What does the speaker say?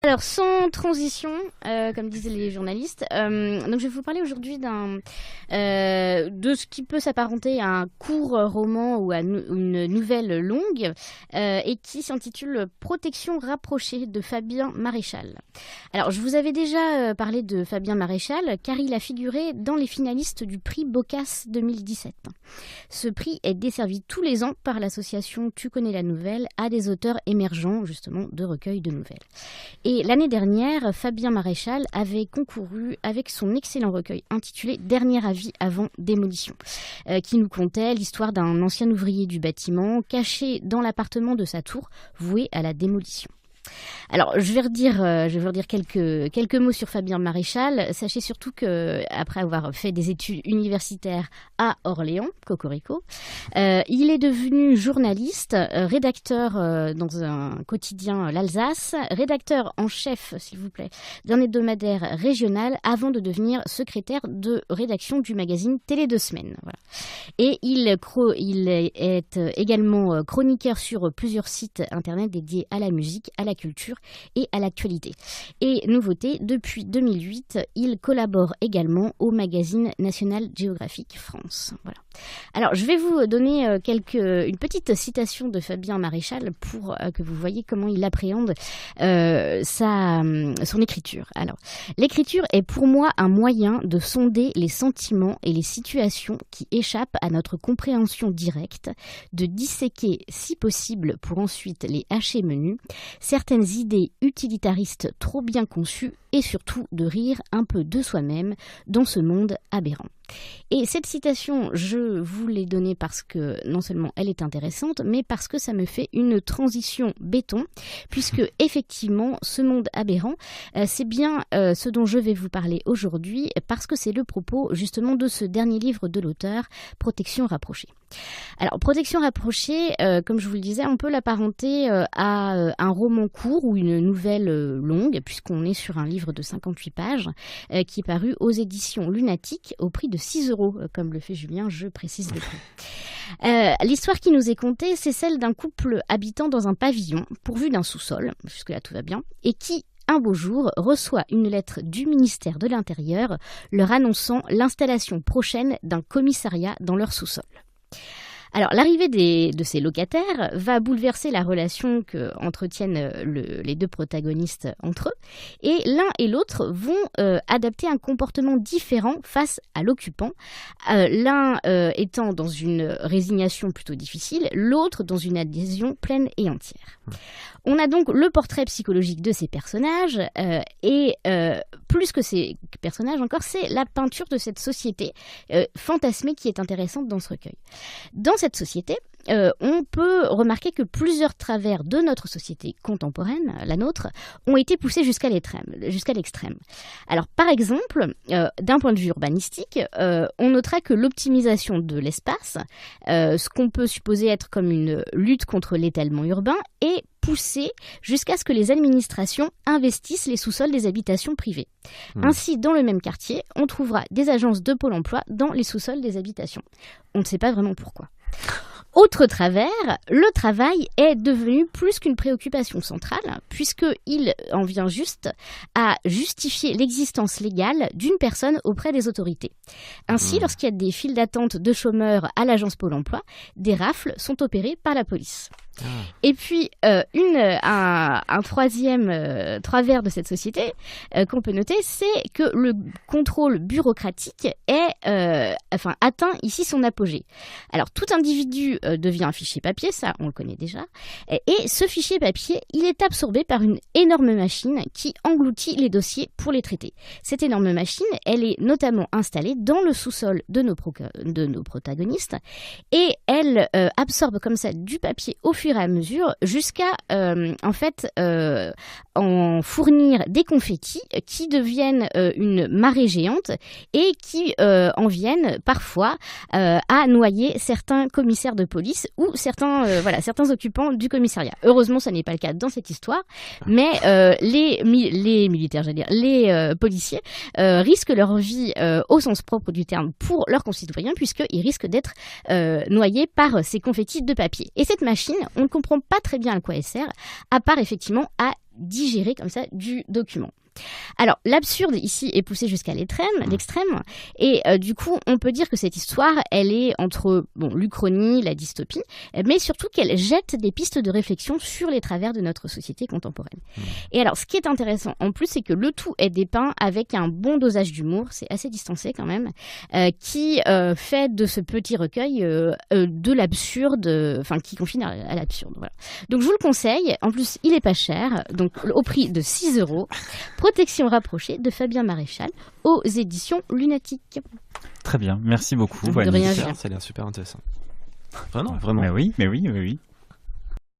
Alors, sans transition, comme disaient les journalistes, donc je vais vous parler aujourd'hui de ce qui peut s'apparenter à un court roman ou à une nouvelle longue et qui s'intitule Protection rapprochée de Fabien Maréchal. Alors, je vous avais déjà parlé de Fabien Maréchal car il a figuré dans les finalistes du prix Boccace 2017. Ce prix est desservi tous les ans par l'association Tu connais la nouvelle à des auteurs émergents justement de recueils de nouvelles. Et l'année dernière, Fabien Maréchal avait concouru avec son excellent recueil intitulé Dernier avis avant démolition, qui nous contait l'histoire d'un ancien ouvrier du bâtiment caché dans l'appartement de sa tour, voué à la démolition. Alors, je vais redire quelques mots sur Fabien Maréchal. Sachez surtout que, après avoir fait des études universitaires à Orléans, Cocorico, il est devenu journaliste, rédacteur dans un quotidien l'Alsace, rédacteur en chef, s'il vous plaît, d'un hebdomadaire régional, avant de devenir secrétaire de rédaction du magazine Télé 2 Semaines. Voilà. Et il est également chroniqueur sur plusieurs sites internet dédiés à la musique, à la culture et à l'actualité. Et nouveauté, depuis 2008, il collabore également au magazine National Geographic France. Voilà. Alors, je vais vous donner une petite citation de Fabien Maréchal pour que vous voyez comment il appréhende son écriture. Alors, l'écriture est pour moi un moyen de sonder les sentiments et les situations qui échappent à notre compréhension directe, de disséquer si possible pour ensuite les hacher menus, certaines idées utilitaristes trop bien conçues et surtout de rire un peu de soi-même dans ce monde aberrant. Et cette citation, je vous l'ai donnée parce que non seulement elle est intéressante, mais parce que ça me fait une transition béton, puisque effectivement, ce monde aberrant, c'est bien ce dont je vais vous parler aujourd'hui, parce que c'est le propos justement de ce dernier livre de l'auteur, Protection rapprochée. Alors, Protection rapprochée, comme je vous le disais, on peut l'apparenter à un roman court ou une nouvelle longue, puisqu'on est sur un livre de 58 pages, qui est paru aux éditions Lunatique au prix de 6 €, comme le fait Julien, je précise le prix. L'histoire qui nous est contée, c'est celle d'un couple habitant dans un pavillon, pourvu d'un sous-sol, jusque-là tout va bien, et qui, un beau jour, reçoit une lettre du ministère de l'Intérieur leur annonçant l'installation prochaine d'un commissariat dans leur sous-sol. Alors, l'arrivée de ces locataires va bouleverser la relation que entretiennent les deux protagonistes entre eux, et l'un et l'autre vont adapter un comportement différent face à l'occupant, l'un étant dans une résignation plutôt difficile, l'autre dans une adhésion pleine et entière. On a donc le portrait psychologique de ces personnages, et plus que ces personnages encore, c'est la peinture de cette société fantasmée qui est intéressante dans ce recueil. Dans cette société, on peut remarquer que plusieurs travers de notre société contemporaine, la nôtre, ont été poussés jusqu'à l'extrême. Alors, par exemple, d'un point de vue urbanistique, on notera que l'optimisation de l'espace, ce qu'on peut supposer être comme une lutte contre l'étalement urbain, est poussée jusqu'à ce que les administrations investissent les sous-sols des habitations privées. Ainsi, dans le même quartier, on trouvera des agences de Pôle emploi dans les sous-sols des habitations. On ne sait pas vraiment pourquoi. Autre travers, le travail est devenu plus qu'une préoccupation centrale, puisqu'il en vient juste à justifier l'existence légale d'une personne auprès des autorités. Ainsi, lorsqu'il y a des files d'attente de chômeurs à l'agence Pôle emploi, des rafles sont opérées par la police. Et puis, un troisième travers de cette société qu'on peut noter, c'est que le contrôle bureaucratique atteint ici son apogée. Alors, tout individu devient un fichier papier, ça on le connaît déjà, et ce fichier papier, il est absorbé par une énorme machine qui engloutit les dossiers pour les traiter. Cette énorme machine, elle est notamment installée dans le sous-sol de nos protagonistes, et elle absorbe comme ça du papier au fur et à mesure jusqu'à en fournir des confettis qui deviennent une marée géante et qui en viennent parfois à noyer certains commissaires de police ou certains occupants du commissariat. Heureusement, ça n'est pas le cas dans cette histoire, mais les militaires, les policiers risquent leur vie au sens propre du terme pour leurs concitoyens, puisqu'ils risquent d'être noyés par ces confettis de papier. Et cette machine, on ne comprend pas très bien à quoi elle sert, à part effectivement à digérer comme ça du document. Alors, l'absurde ici est poussé jusqu'à l'extrême, et du coup, on peut dire que cette histoire, elle est entre l'Uchronie, la dystopie, mais surtout qu'elle jette des pistes de réflexion sur les travers de notre société contemporaine. Et alors, ce qui est intéressant en plus, c'est que le tout est dépeint avec un bon dosage d'humour, c'est assez distancé quand même, qui fait de ce petit recueil de l'absurde, enfin qui confine à l'absurde. Voilà. Donc, je vous le conseille. En plus, il est pas cher, donc au prix de 6 €. Protection rapprochée de Fabien Maréchal aux éditions Lunatiques. Très bien, merci beaucoup. De rien, ça a l'air super intéressant. Vraiment. Mais oui.